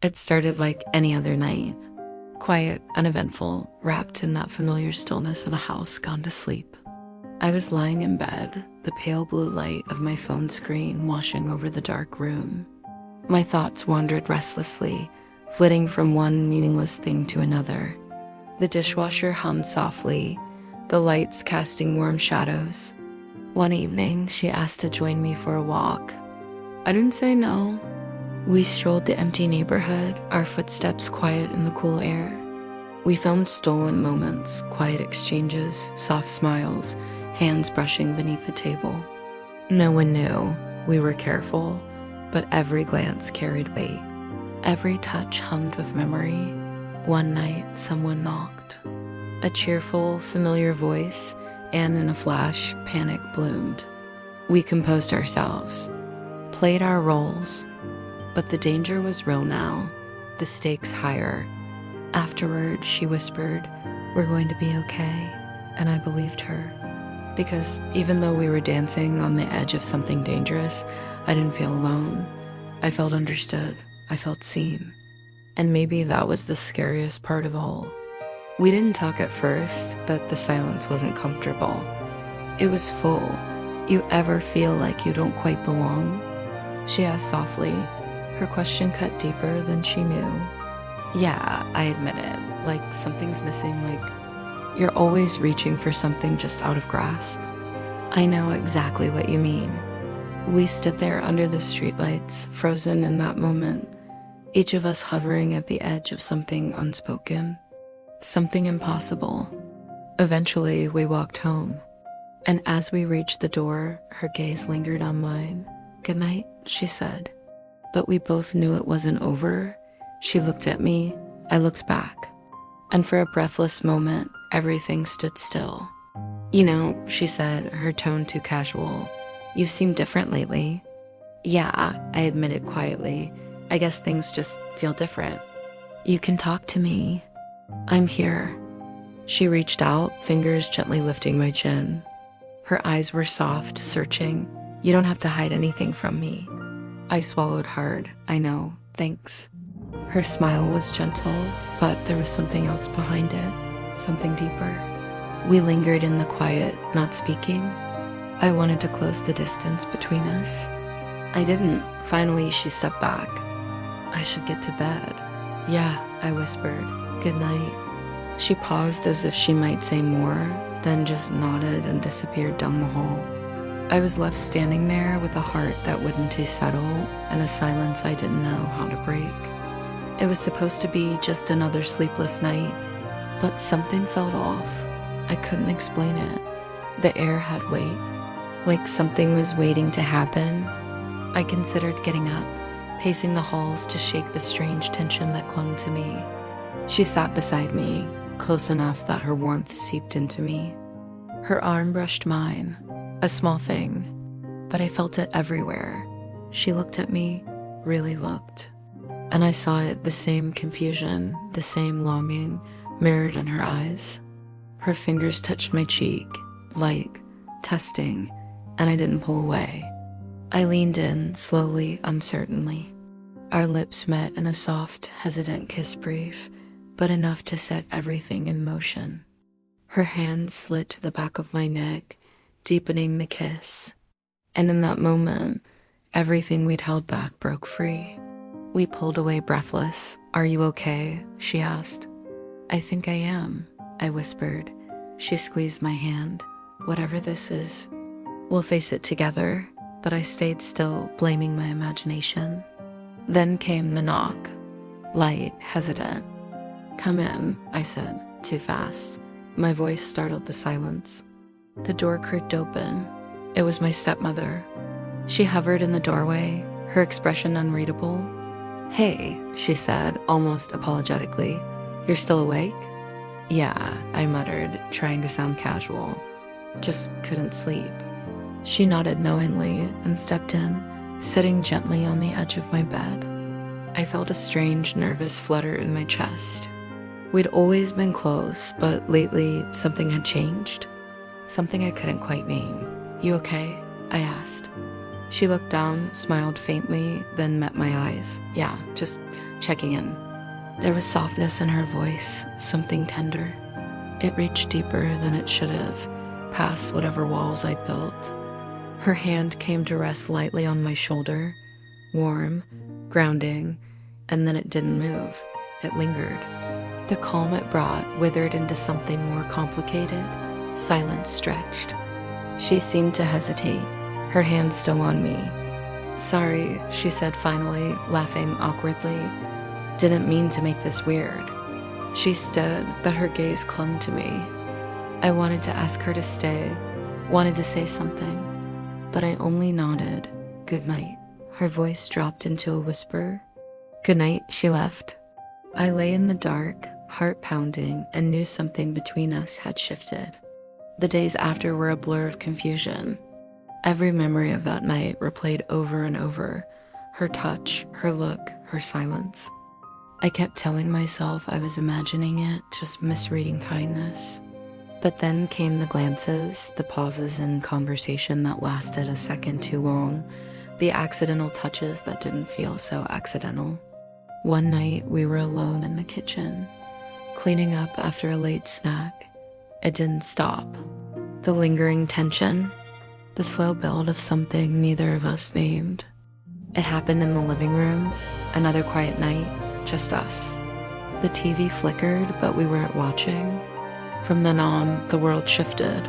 It started like any other night. Quiet, uneventful, wrapped in that familiar stillness of a house gone to sleep. I was lying in bed, the pale blue light of my phone screen washing over the dark room. My thoughts wandered restlessly, flitting from one meaningless thing to another. The dishwasher hummed softly, the lights casting warm shadows. One evening, she asked to join me for a walk. I didn't say no. We strolled the empty neighborhood, our footsteps quiet in the cool air. We filmed stolen moments, quiet exchanges, soft smiles, hands brushing beneath the table. No one knew. We were careful, but every glance carried weight. Every touch hummed with memory. One night, someone knocked. A cheerful, familiar voice, and in a flash, panic bloomed. We composed ourselves, played our roles, but the danger was real now, the stakes higher. Afterward, she whispered, "We're going to be okay," and I believed her. Because even though we were dancing on the edge of something dangerous, I didn't feel alone. I felt understood. I felt seen. And maybe that was the scariest part of all. We didn't talk at first, but the silence wasn't comfortable. It was full. "You ever feel like you don't quite belong?" She asked softly. Her question cut deeper than she knew. Yeah, I admitted, like something's missing, like you're always reaching for something just out of grasp. I know exactly what you mean. We stood there under the streetlights, frozen in that moment, each of us hovering at the edge of something unspoken, something impossible. Eventually, we walked home, and as we reached the door, her gaze lingered on mine. "Good night," she said. But we both knew it wasn't over. She looked at me, I looked back, and for a breathless moment, everything stood still. "You know," she said, her tone too casual, "you've seemed different lately." "Yeah," I admitted quietly. "I guess things just feel different." "You can talk to me. I'm here." She reached out, fingers gently lifting my chin. Her eyes were soft, searching. "You don't have to hide anything from me." I swallowed hard. "I know, thanks." Her smile was gentle, but there was something else behind it, something deeper. We lingered in the quiet, not speaking. I wanted to close the distance between us. I didn't. Finally, she stepped back. "I should get to bed." "Yeah," I whispered. "Good night." She paused as if she might say more, then just nodded and disappeared down the hall. I was left standing there with a heart that wouldn't settle and a silence I didn't know how to break. It was supposed to be just another sleepless night, but something felt off. I couldn't explain it. The air had weight, like something was waiting to happen. I considered getting up, pacing the halls to shake the strange tension that clung to me. She sat beside me, close enough that her warmth seeped into me. Her arm brushed mine. A small thing, but I felt it everywhere. She looked at me, really looked. And I saw it, the same confusion, the same longing, mirrored in her eyes. Her fingers touched my cheek, like, testing, and I didn't pull away. I leaned in, slowly, uncertainly. Our lips met in a soft, hesitant kiss brief, but enough to set everything in motion. Her hand slid to the back of my neck, deepening the kiss. And in that moment, everything we'd held back broke free. We pulled away breathless. "Are you okay?" she asked. "I think I am," I whispered. She squeezed my hand. "Whatever this is, we'll face it together." But I stayed still, blaming my imagination. Then came the knock. Light, hesitant. "Come in," I said, too fast. My voice startled the silence. The door creaked open. It was my stepmother. She hovered in the doorway, her expression unreadable. "Hey," she said, almost apologetically. "You're still awake?" "Yeah," I muttered, trying to sound casual. "Just couldn't sleep." She nodded knowingly and stepped in, sitting gently on the edge of my bed. I felt a strange, nervous flutter in my chest. We'd always been close, but lately something had changed. Something I couldn't quite name. "You okay?" I asked. She looked down, smiled faintly, then met my eyes. Yeah, just checking in. There was softness in her voice, something tender. It reached deeper than it should have, past whatever walls I'd built. Her hand came to rest lightly on my shoulder, warm, grounding, and then it didn't move. It lingered. The calm it brought withered into something more complicated. Silence stretched. She seemed to hesitate, her hand still on me. "Sorry," she said finally, laughing awkwardly. "Didn't mean to make this weird." She stood, but her gaze clung to me. I wanted to ask her to stay, wanted to say something, but I only nodded. "Good night." Her voice dropped into a whisper. "Good night," she left. I lay in the dark, heart pounding, and knew something between us had shifted. The days after were a blur of confusion. Every memory of that night replayed over and over. Her touch, her look, her silence. I kept telling myself I was imagining it, just misreading kindness. But then came the glances, the pauses in conversation that lasted a second too long, the accidental touches that didn't feel so accidental. One night, we were alone in the kitchen, cleaning up after a late snack. It didn't stop. The lingering tension, the slow build of something neither of us named. It happened in the living room, another quiet night, just us. The TV flickered, but we weren't watching. From then on, the world shifted.